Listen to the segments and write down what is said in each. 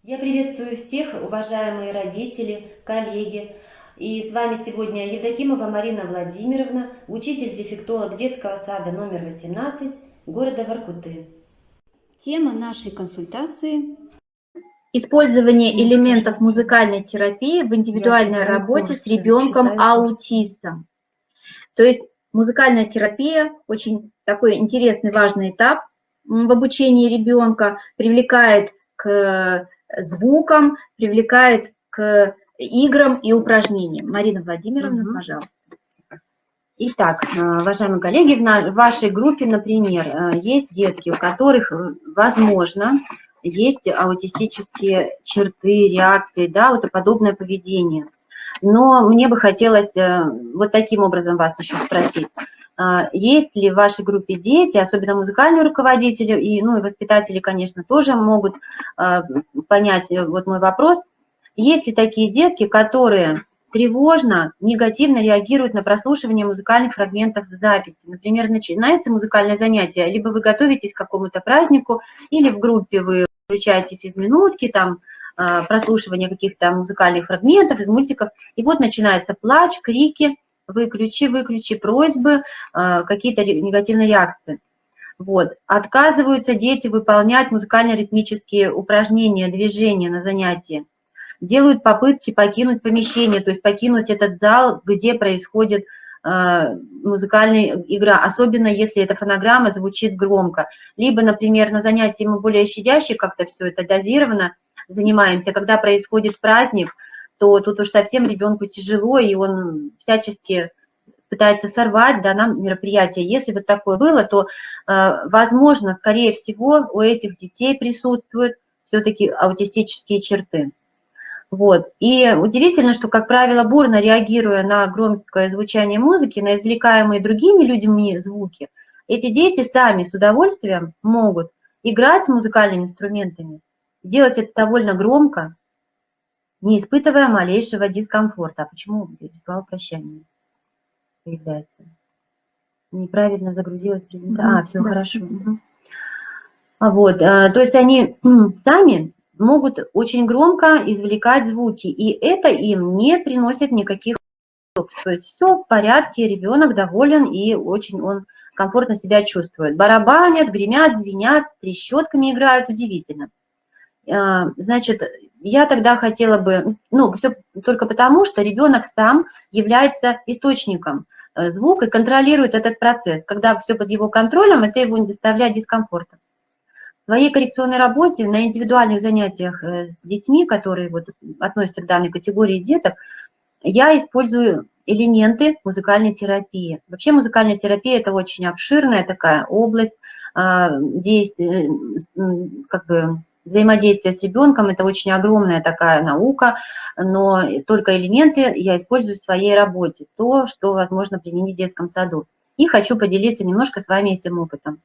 Я приветствую всех, уважаемые родители, коллеги. И с вами сегодня Евдокимова Марина Владимировна, учитель-дефектолог детского сада номер 18 города Воркуты. Тема нашей консультации – использование элементов музыкальной терапии в индивидуальной работе с ребенком-аутистом. То есть музыкальная терапия – очень такой интересный, важный этап в обучении ребенка, привлекает к звукам, привлекает к играм и упражнениям. Марина Владимировна, пожалуйста. Итак, уважаемые коллеги, в вашей группе, например, есть детки, у которых, возможно, есть аутистические черты, реакции, да, вот подобное поведение. Но мне бы хотелось вот таким образом вас еще спросить. Есть ли в вашей группе дети, особенно музыкальные руководители, и, ну, и воспитатели, конечно, тоже могут понять вот мой вопрос. Есть ли такие детки, которые тревожно, негативно реагируют на прослушивание музыкальных фрагментов в записи? Например, начинается музыкальное занятие, либо вы готовитесь к какому-то празднику, или в группе вы включаете физминутки, там, прослушивание каких-то музыкальных фрагментов из мультиков, и вот начинается плач, крики, выключи, выключи, просьбы, какие-то негативные реакции. Вот. Отказываются дети выполнять музыкально-ритмические упражнения, движения на занятии. Делают попытки покинуть помещение, то есть покинуть этот зал, где происходит музыкальная игра, особенно если эта фонограмма звучит громко. Либо, например, на занятии мы более щадяще как-то все это дозированно занимаемся. Когда происходит праздник, то тут уж совсем ребенку тяжело, и он всячески пытается сорвать, да, нам мероприятие. Если бы такое было, то, возможно, скорее всего, у этих детей присутствуют все-таки аутистические черты. Вот. И удивительно, что, как правило, бурно реагируя на громкое звучание музыки, на извлекаемые другими людьми звуки, эти дети сами с удовольствием могут играть с музыкальными инструментами, делать это довольно громко, не испытывая малейшего дискомфорта. А почему ритуал прощания появляется? Неправильно загрузилась презентация. Все Да. хорошо. Вот, то есть они сами могут очень громко извлекать звуки, и это им не приносит никаких удобств. То есть все в порядке, ребенок доволен и очень он комфортно себя чувствует. Барабанят, гремят, звенят, трещотками играют, удивительно. Значит, я тогда хотела бы, ну, все только потому, что ребенок сам является источником звука и контролирует этот процесс. Когда все под его контролем, это его не доставляет дискомфорта. В своей коррекционной работе на индивидуальных занятиях с детьми, которые вот относятся к данной категории деток, я использую элементы музыкальной терапии. Вообще музыкальная терапия – это очень обширная такая область действия, как бы взаимодействия с ребенком. Это очень огромная такая наука, но только элементы я использую в своей работе, то, что возможно применить в детском саду. И хочу поделиться немножко с вами этим опытом.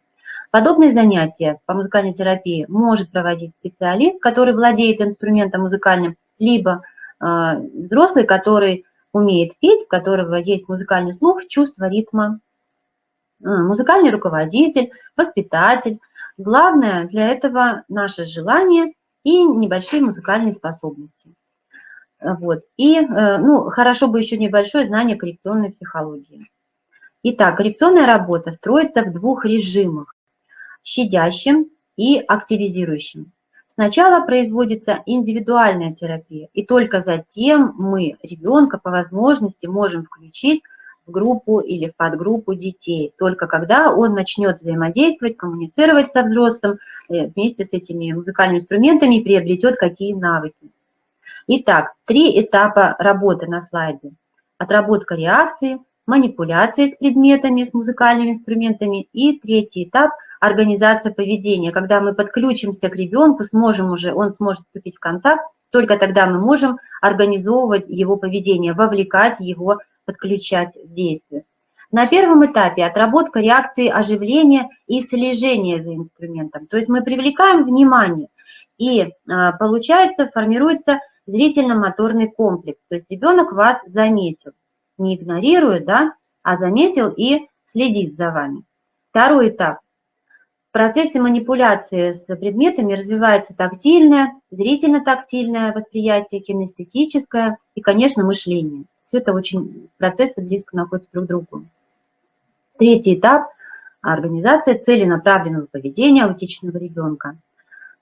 Подобные занятия по музыкальной терапии может проводить специалист, который владеет инструментом музыкальным, либо взрослый, который умеет петь, у которого есть музыкальный слух, чувство ритма, музыкальный руководитель, воспитатель. Главное для этого наше желание и небольшие музыкальные способности. Вот. И ну, хорошо бы еще небольшое знание коррекционной психологии. Итак, коррекционная работа строится в двух режимах: щадящим и активизирующим. Сначала производится индивидуальная терапия, и только затем мы ребенка по возможности можем включить в группу или в подгруппу детей, только когда он начнет взаимодействовать, коммуницировать со взрослым вместе с этими музыкальными инструментами и приобретет какие навыки. Итак, 3 этапа работы на слайде. Отработка реакции, манипуляции с предметами, с музыкальными инструментами и 3-й этап – организация поведения. Когда мы подключимся к ребенку, он сможет вступить в контакт, только тогда мы можем организовывать его поведение, вовлекать его, подключать в действие. На первом этапе отработка реакции оживления и слежения за инструментом. То есть мы привлекаем внимание, и получается, формируется зрительно-моторный комплекс. То есть ребенок вас заметил, не игнорирует, да, а заметил и следит за вами. Второй этап. процессе манипуляции с предметами развивается тактильное, зрительно-тактильное восприятие, кинестетическое и, конечно, мышление. Все это очень процессы близко находятся друг к другу. Третий этап – организация целенаправленного поведения аутичного ребенка.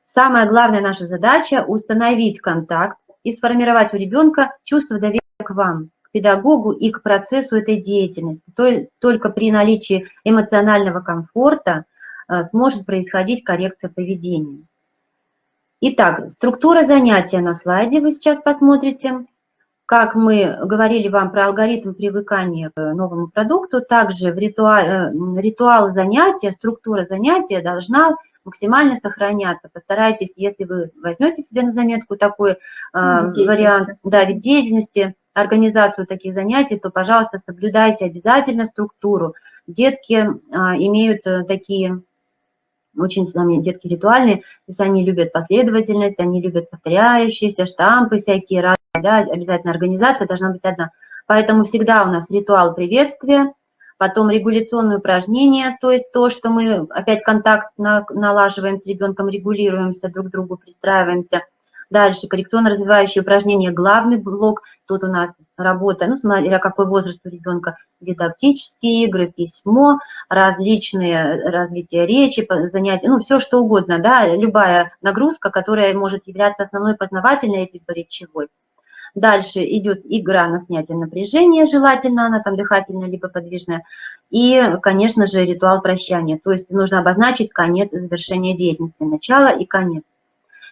Самая главная наша задача – установить контакт и сформировать у ребенка чувство доверия к вам, к педагогу и к процессу этой деятельности. То есть только при наличии эмоционального комфорта сможет происходить коррекция поведения. Итак, структура занятия на слайде вы сейчас посмотрите. Как мы говорили вам про алгоритм привыкания к новому продукту, также в ритуал занятия, структура занятия должна максимально сохраняться. Постарайтесь, если вы возьмете себе на заметку такой вариант, да, вид деятельности, организацию таких занятий, то, пожалуйста, соблюдайте обязательно структуру. Детки имеют такие, очень детки ритуальные, то есть они любят последовательность, они любят повторяющиеся штампы всякие разные, да, обязательно организация должна быть одна. Поэтому всегда у нас ритуал приветствия, потом регуляционные упражнения, то есть то, что мы опять контакт налаживаем с ребенком, регулируемся, друг к другу пристраиваемся. Дальше коррекционно-развивающие упражнения, главный блок, тут у нас работа, ну, смотря какой возраст у ребенка, дидактические игры, письмо, различные развития речи, занятия, ну, все что угодно, да, любая нагрузка, которая может являться основной познавательной либо речевой. Дальше идет игра на снятие напряжения, желательно она там дыхательная либо подвижная. И, конечно же, ритуал прощания, то есть нужно обозначить конец завершения деятельности, начало и конец.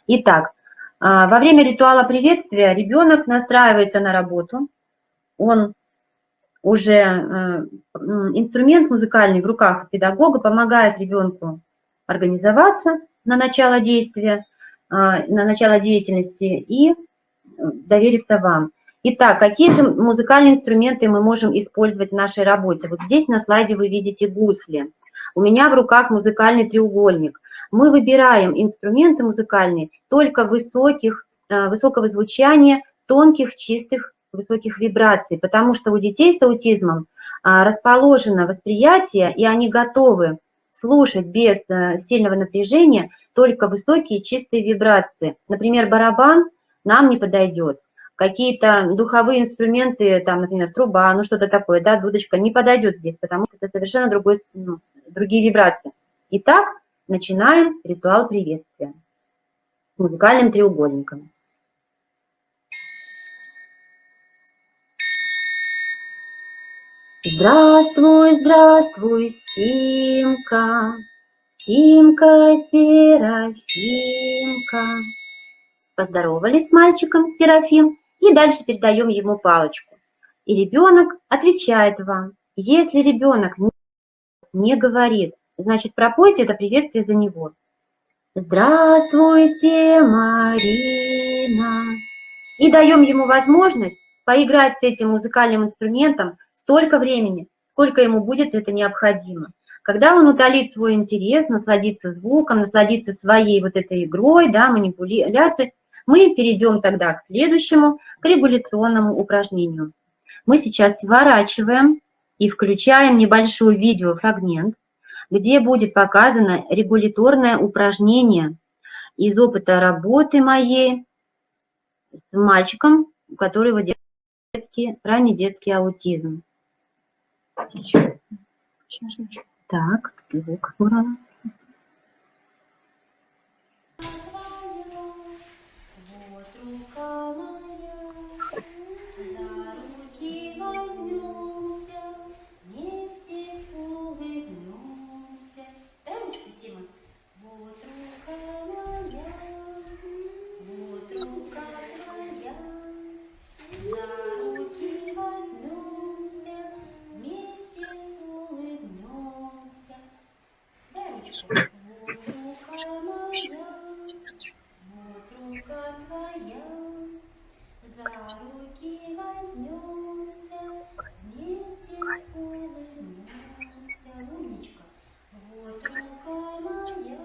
Итак, во время ритуала приветствия ребенок настраивается на работу, он уже инструмент музыкальный в руках педагога помогает ребенку организоваться на начало действия, на начало деятельности и довериться вам. Итак, какие же музыкальные инструменты мы можем использовать в нашей работе? Вот здесь на слайде вы видите гусли. У меня в руках музыкальный треугольник. Мы выбираем инструменты музыкальные только высокого звучания, тонких, чистых, высоких вибраций, потому что у детей с аутизмом расположено восприятие, и они готовы слушать без сильного напряжения только высокие чистые вибрации. Например, барабан нам не подойдет. Какие-то духовые инструменты, там, например, труба, ну что-то такое, да, дудочка, не подойдет здесь, потому что это совершенно другие вибрации. Итак, начинаем ритуал приветствия с музыкальным треугольником. Здравствуй, здравствуй, Симка, Симка, Серафимка. Поздоровались с мальчиком Серафим и дальше передаем ему палочку. И ребенок отвечает вам. Если ребенок не говорит, значит пропойте это приветствие за него. Здравствуйте, Марина. И даем ему возможность поиграть с этим музыкальным инструментом столько времени, сколько ему будет это необходимо. Когда он утолит свой интерес, насладится звуком, насладится своей вот этой игрой, да, манипуляцией, мы перейдем тогда к следующему, к регуляционному упражнению. Мы сейчас сворачиваем и включаем небольшой видеофрагмент, где будет показано регуляторное упражнение из опыта работы моей с мальчиком, у которого ранний детский аутизм. Так, звук убрала. Вот рука моя, за руки возьмемся, вместе улыбнемся. Дай ручку, Сима. Вот рука моя, вот рука твоя, за руки возьмемся, вместе улыбнемся. Дай ручку. Вот рука моя. Вот рука твоя, за руки возьмемся, вместе улыбнемся. Умничка. Вот рука моя,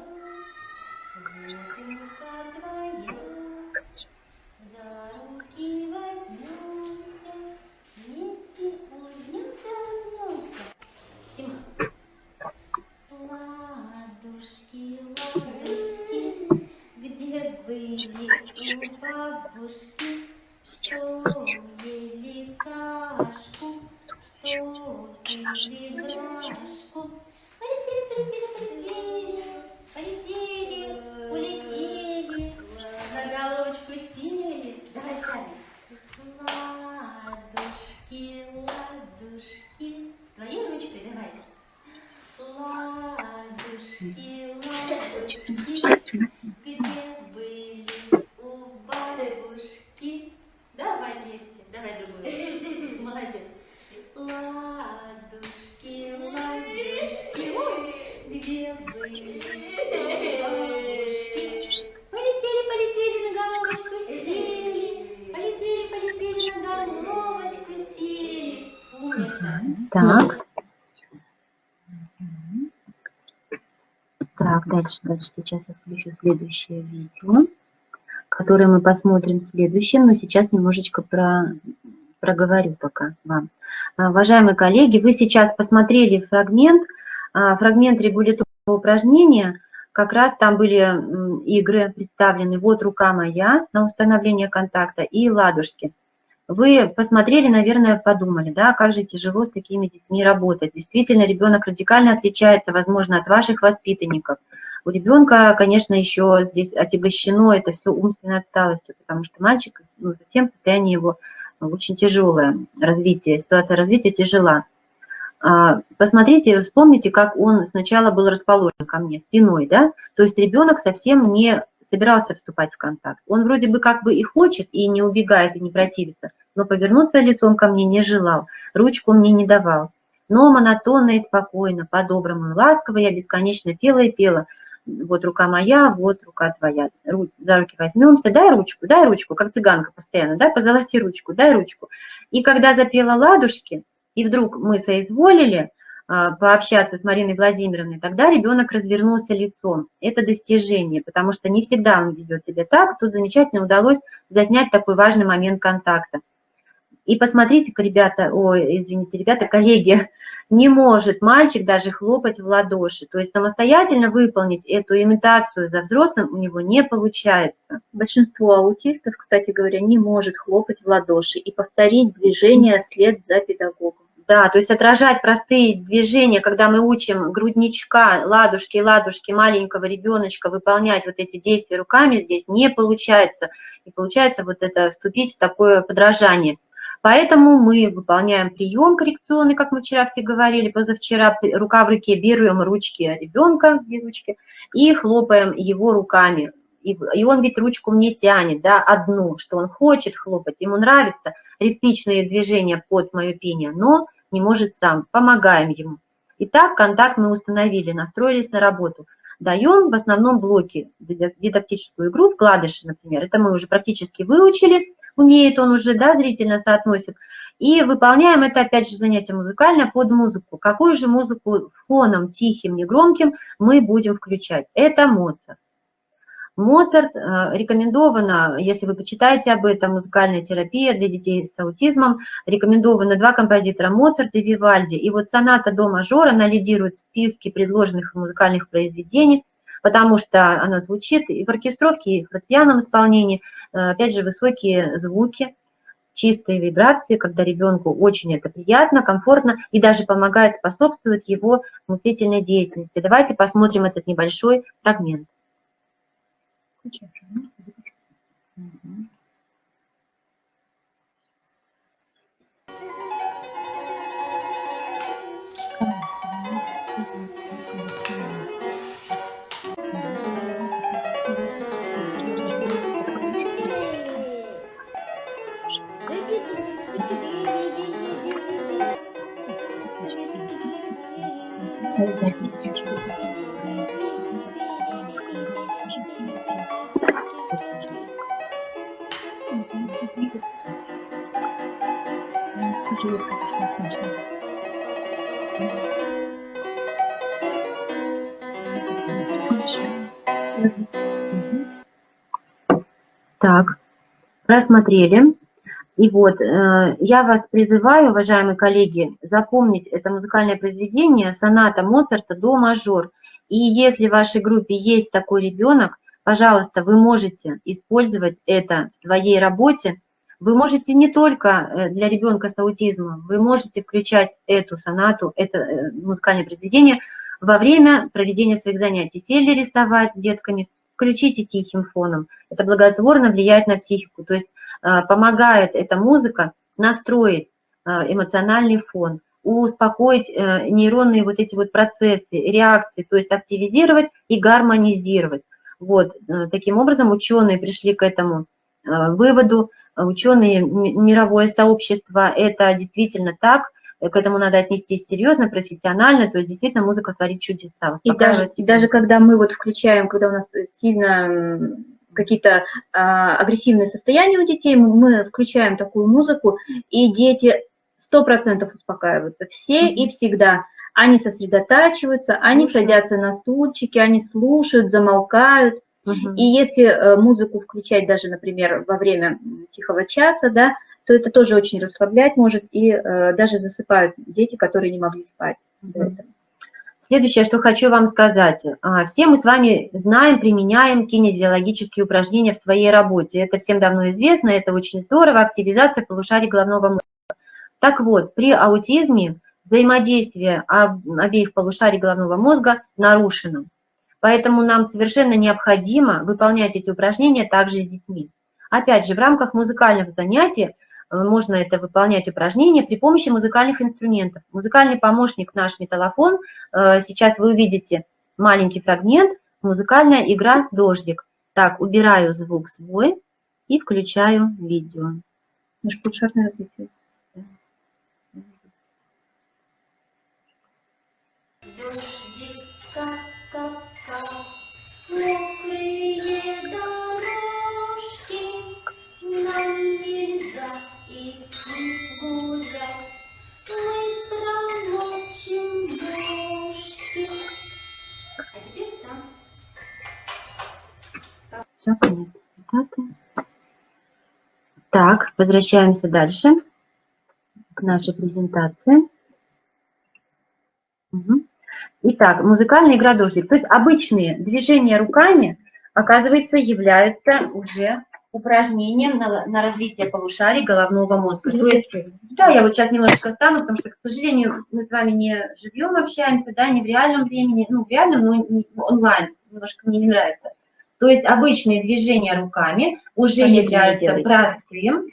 вот рука твоя, за руки возьмемся, вместе улыбнемся, улыбнемся. Тима. Ладушки бабушки, что ели кашку, что пили брашку. Полетели, улетели, на головочку сели. Давай сами. Ладушки, ладушки. Твоей ручкой давай. Ладушки, ладушки, где были у бабушки? Давай вместе, давай другую. Молодец. Ладушки, ладушки, где были у бабушки? Полетели, полетели, на головочку сели. Полетели, полетели, на головочку сели. Умница. Так. Так, дальше. Сейчас я включу следующее видео, которое мы посмотрим в следующем, но сейчас немножечко проговорю пока вам. Уважаемые коллеги, вы сейчас посмотрели фрагмент регуляторного упражнения. Как раз там были игры представлены. Вот рука моя на установление контакта и ладушки. Вы посмотрели, наверное, подумали, да, как же тяжело с такими детьми работать. Действительно, ребенок радикально отличается, возможно, от ваших воспитанников. У ребенка, конечно, еще здесь отягощено это все умственной отсталостью, потому что мальчик, совсем состояние его очень тяжелое, ситуация развития тяжела. Посмотрите, вспомните, как он сначала был расположен ко мне спиной, да, то есть ребенок совсем не собирался вступать в контакт. Он вроде бы как бы и хочет, и не убегает, и не противится, но повернуться лицом ко мне не желал, ручку мне не давал. Но монотонно и спокойно, по-доброму и ласково я бесконечно пела и пела. Вот рука моя, вот рука твоя. За руки возьмемся, дай ручку, как цыганка постоянно, да, позолоти ручку, дай ручку. И когда запела ладушки, и вдруг мы соизволили пообщаться с Мариной Владимировной, тогда ребенок развернулся лицом. Это достижение, потому что не всегда он ведет себя так. Тут замечательно удалось заснять такой важный момент контакта. И посмотрите-ка, ребята, коллеги, не может мальчик даже хлопать в ладоши. То есть самостоятельно выполнить эту имитацию за взрослым у него не получается. Большинство аутистов, кстати говоря, не может хлопать в ладоши и повторить движение вслед за педагогом. Да, то есть отражать простые движения, когда мы учим грудничка, ладушки маленького ребеночка выполнять вот эти действия руками, здесь не получается. И получается вот это вступить в такое подражание. Поэтому мы выполняем прием коррекционный, как мы вчера все говорили, позавчера, рука в руке, берем ручки ребенка и хлопаем его руками. И он ведь ручку мне тянет, да, одну, что он хочет хлопать, ему нравятся ритмичные движения под мое пение, но не может сам, помогаем ему. Итак, контакт мы установили, настроились на работу. Даем в основном блоки, дидактическую игру, вкладыши, например, это мы уже практически выучили, умеет он уже, да, зрительно соотносит. И выполняем это, опять же, занятие музыкальное под музыку. Какую же музыку фоном тихим, негромким мы будем включать? Это Моцарт. Моцарт рекомендовано, если вы почитаете об этом, музыкальная терапия для детей с аутизмом, рекомендовано 2 композитора, Моцарт и Вивальди. И вот соната до мажор, она лидирует в списке предложенных музыкальных произведений, потому что она звучит и в оркестровке, и в фортепианном исполнении, опять же, высокие звуки, чистые вибрации, когда ребенку очень это приятно, комфортно и даже помогает, способствует его мыслительной деятельности. Давайте посмотрим этот небольшой фрагмент. Так, просмотрели. И вот я вас призываю, уважаемые коллеги, запомнить это музыкальное произведение, соната Моцарта до мажор. И если в вашей группе есть такой ребенок, пожалуйста, вы можете использовать это в своей работе. Вы можете не только для ребенка с аутизмом, вы можете включать эту сонату, это музыкальное произведение во время проведения своих занятий. Сели рисовать с детками, включите тихим фоном. Это благотворно влияет на психику, то есть помогает эта музыка настроить эмоциональный фон, успокоить нейронные вот эти вот процессы, реакции, то есть активизировать и гармонизировать. Вот, таким образом ученые пришли к этому выводу, ученые, мировое сообщество, это действительно так, к этому надо отнестись серьезно, профессионально, то есть действительно музыка творит чудеса. И даже когда мы вот включаем, когда у нас сильно какие-то агрессивные состояния у детей, мы включаем такую музыку, и дети 100% успокаиваются, все и всегда. Они сосредотачиваются, они садятся на стульчики, они слушают, замолкают. И если музыку включать даже, например, во время тихого часа, да, то это тоже очень расслаблять может, и даже засыпают дети, которые не могли спать. Следующее, что хочу вам сказать. Все мы с вами знаем, применяем кинезиологические упражнения в своей работе. Это всем давно известно, это очень здорово, активизация полушарий головного мозга. Так вот, при аутизме взаимодействие обеих полушарий головного мозга нарушено. Поэтому нам совершенно необходимо выполнять эти упражнения также с детьми. Опять же, в рамках музыкального занятия можно это выполнять упражнения при помощи музыкальных инструментов. Музыкальный помощник наш металлофон. Сейчас вы увидите маленький фрагмент, музыкальная игра «Дождик». Так, убираю звук свой и включаю видео. Межполушарное развитие. Дождик, кап-кап-кап, мокрые дорожки, нам нельзя идти гулять, мы промочим ножки. А теперь сам. Все, конец цитаты. Так, возвращаемся дальше к нашей презентации. Итак, музыкальная игра «Дождик». То есть обычные движения руками, оказывается, являются уже упражнением на развитие полушарий головного мозга. То есть, да, я вот сейчас немножечко встану, потому что, к сожалению, мы с вами не живем, общаемся, да, не в реальном времени, ну, в реальном, но онлайн, немножко мне не нравится. То есть обычные движения руками уже являются простым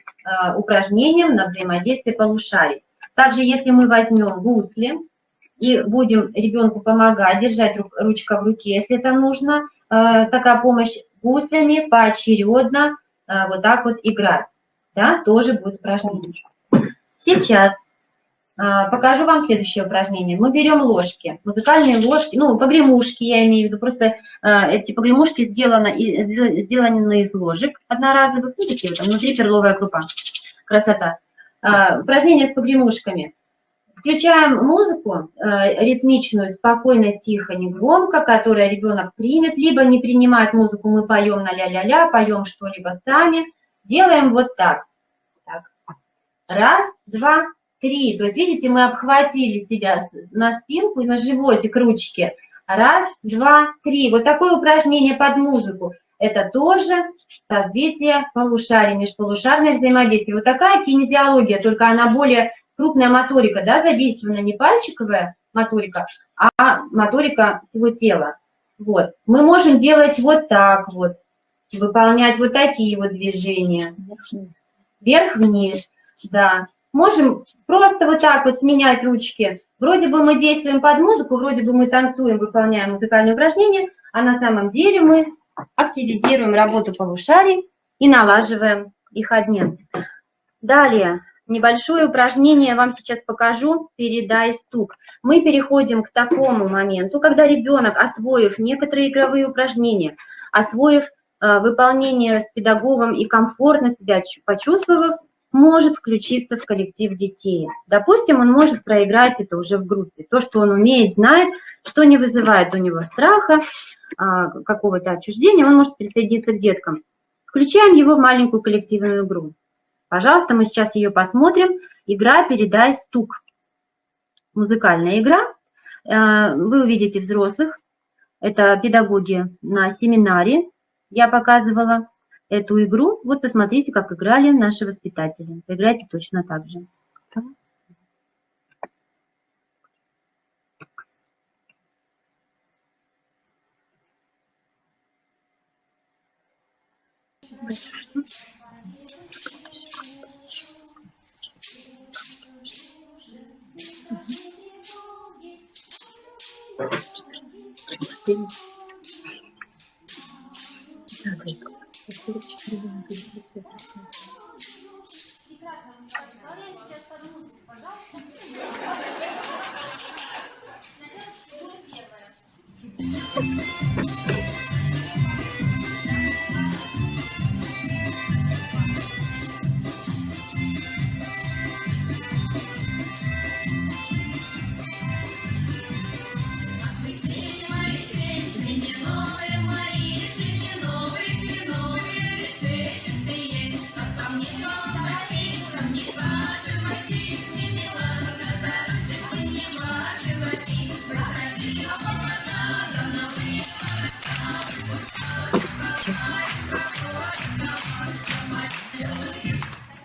упражнением на взаимодействие полушарий. Также, если мы возьмем гусли и будем ребенку помогать, держать ручка в руке, если это нужно, такая помощь гуслями поочередно вот так вот играть, да, тоже будет упражнение. Сейчас покажу вам следующее упражнение. Мы берем ложки, музыкальные ложки, ну, погремушки я имею в виду, просто эти погремушки сделаны из ложек одноразовых, ну, такие вот, там внутри перловая крупа, красота. Упражнение с погремушками. Включаем музыку ритмичную, спокойно, тихо, негромко, которую ребенок примет, либо не принимает музыку, мы поем на ля-ля-ля, поем что-либо сами. Делаем вот так. Так. Раз, два, три. То есть, видите, мы обхватили себя на спинку и на животик ручки. Раз, два, три. Вот такое упражнение под музыку. Это тоже развитие полушарий, межполушарное взаимодействие. Вот такая кинезиология, только она более... Крупная моторика, да, задействована не пальчиковая моторика, а моторика всего тела. Вот. Мы можем делать вот так вот, выполнять вот такие вот движения. Вверх-вниз, да. Можем просто вот так вот сменять ручки. Вроде бы мы действуем под музыку, вроде бы мы танцуем, выполняем музыкальные упражнения, а на самом деле мы активизируем работу полушарий и налаживаем их обмен. Далее. Небольшое упражнение вам сейчас покажу, передай стук. Мы переходим к такому моменту, когда ребенок, освоив некоторые игровые упражнения, освоив выполнение с педагогом и комфортно себя почувствовав, может включиться в коллектив детей. Допустим, он может проиграть это уже в группе. То, что он умеет, знает, что не вызывает у него страха, какого-то отчуждения, он может присоединиться к деткам. Включаем его в маленькую коллективную игру. Пожалуйста, мы сейчас ее посмотрим. Игра «Передай стук». Музыкальная игра. Вы увидите взрослых. Это педагоги на семинаре. я показывала эту игру. Вот посмотрите, как играли наши воспитатели. Поиграйте точно так же.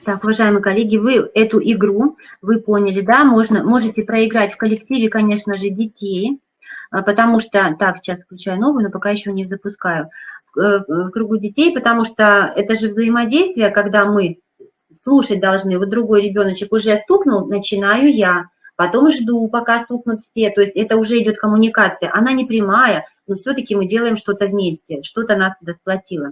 Так, уважаемые коллеги, вы эту игру, вы поняли, да, можете проиграть в коллективе, конечно же, детей, потому что, так, сейчас включаю новую, но пока еще не запускаю, в кругу детей, потому что это же взаимодействие, когда мы слушать должны, вот другой ребеночек уже стукнул, начинаю я, потом жду, пока стукнут все, то есть это уже идет коммуникация, она не прямая, но все-таки мы делаем что-то вместе, что-то нас сплотило.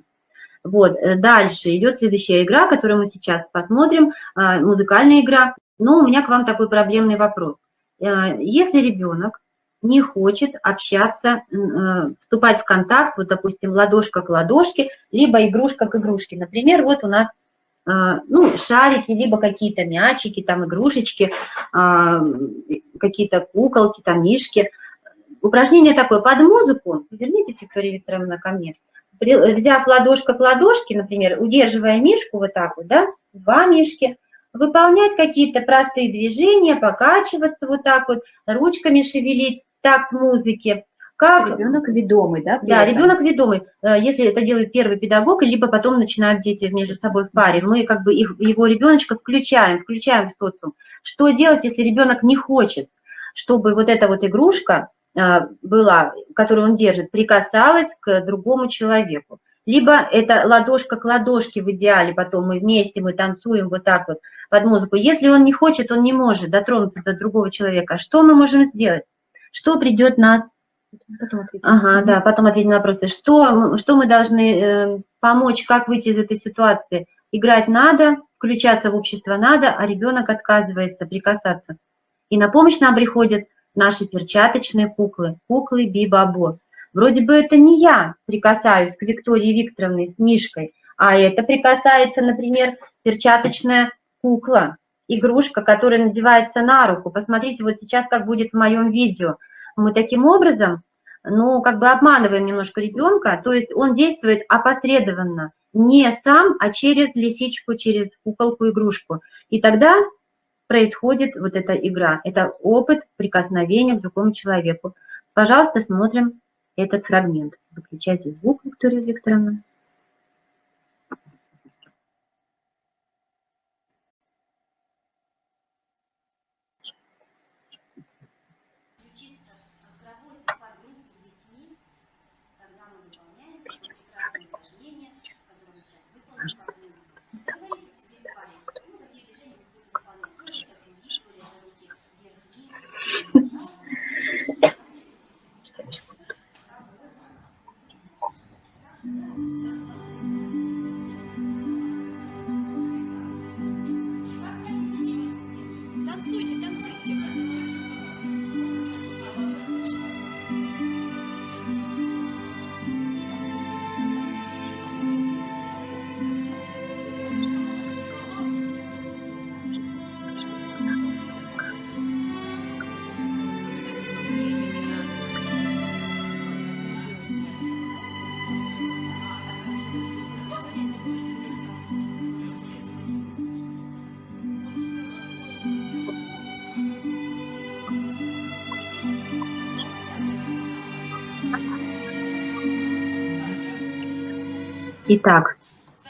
Вот, дальше идет следующая игра, которую мы сейчас посмотрим, музыкальная игра. Но у меня к вам такой проблемный вопрос. Если ребенок не хочет общаться, вступать в контакт, вот, допустим, ладошка к ладошке, либо игрушка к игрушке. Например, вот у нас ну, шарики, либо какие-то мячики, там, игрушечки, какие-то куколки, там, мишки. Упражнение такое под музыку. Вернитесь, Виктория Викторовна, ко мне. Взяв ладошка к ладошке, например, удерживая мишку вот так вот, да, два мишки, выполнять какие-то простые движения, покачиваться вот так вот, ручками шевелить в такт музыки. Как Ребенок ведомый, да? Да, ребенок ведомый. Если это делает первый педагог, либо потом начинают дети между собой в паре, мы как бы его ребеночка включаем в социум. Что делать, если ребенок не хочет, чтобы вот эта вот игрушка была, которую он держит, прикасалась к другому человеку. Либо это ладошка к ладошке в идеале, потом мы вместе, мы танцуем вот так вот под музыку. Если он не хочет, он не может дотронуться до другого человека. Что мы можем сделать? Что придет нас? Ага, да, потом ответить на вопросы. Что мы должны помочь, как выйти из этой ситуации? Играть надо, включаться в общество надо, а ребенок отказывается прикасаться. И на помощь нам приходят наши перчаточные куклы, куклы Би-Бабо. Вроде бы это не я прикасаюсь к Виктории Викторовне с Мишкой, а это прикасается, например, перчаточная кукла, игрушка, которая надевается на руку. Посмотрите, вот сейчас как будет в моем видео. Мы таким образом, ну, как бы обманываем немножко ребенка, то есть он действует опосредованно, не сам, а через лисичку, через куколку-игрушку. И тогда происходит вот эта игра. Это опыт прикосновения к другому человеку. Пожалуйста, смотрим этот фрагмент. Выключайте звук, Виктория Викторовна. Танцуйте, танцуйте. Итак,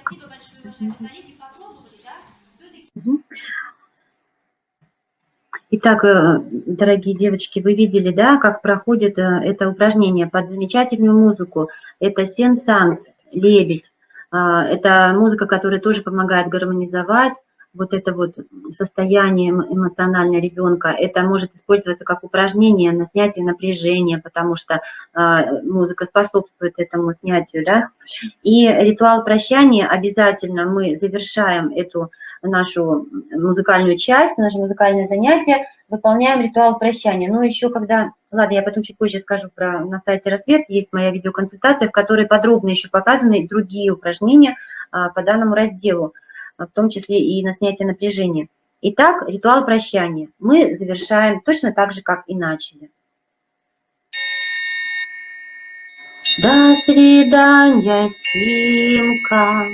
Спасибо большое, уважаемые коллеги. Попробовали, да? Всё-таки итак, дорогие девочки, вы видели, да, как проходит это упражнение под замечательную музыку. Это сен-санс, лебедь. Это музыка, которая тоже помогает гармонизовать вот это вот состояние эмоционального ребенка. Это может использоваться как упражнение на снятие напряжения, потому что музыка способствует этому снятию, да. И ритуал прощания обязательно мы завершаем эту нашу музыкальную часть, наше музыкальное занятие, выполняем ритуал прощания. Ну, еще когда, ладно, я потом чуть позже скажу про, на сайте Рассвет есть моя видеоконсультация, в которой подробно еще показаны другие упражнения по данному разделу, в том числе и на снятие напряжения. Итак, ритуал прощания мы завершаем точно так же, как и начали. До свидания, Симка,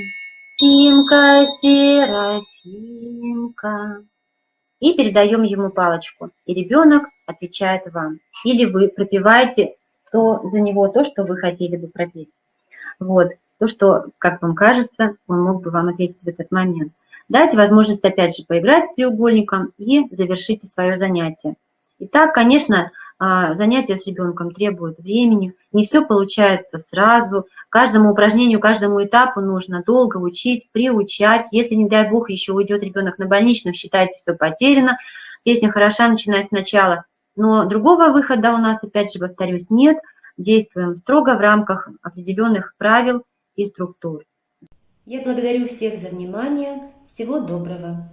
Симка, Серафимка. И передаем ему палочку. И ребенок отвечает вам. Или вы пропеваете за него то, что вы хотели бы пропеть. Вот. То, что, как вам кажется, он мог бы вам ответить в этот момент. Дайте возможность опять же поиграть с треугольником и завершите свое занятие. Итак, конечно, занятия с ребенком требуют времени. Не все получается сразу. Каждому упражнению, каждому этапу нужно долго учить, приучать. Если, не дай бог, еще уйдет ребенок на больничных, считайте, все потеряно. Песня хороша, начиная сначала. Но другого выхода у нас, опять же, повторюсь, нет. Действуем строго в рамках определенных правил и структур. Я благодарю всех за внимание. Всего доброго.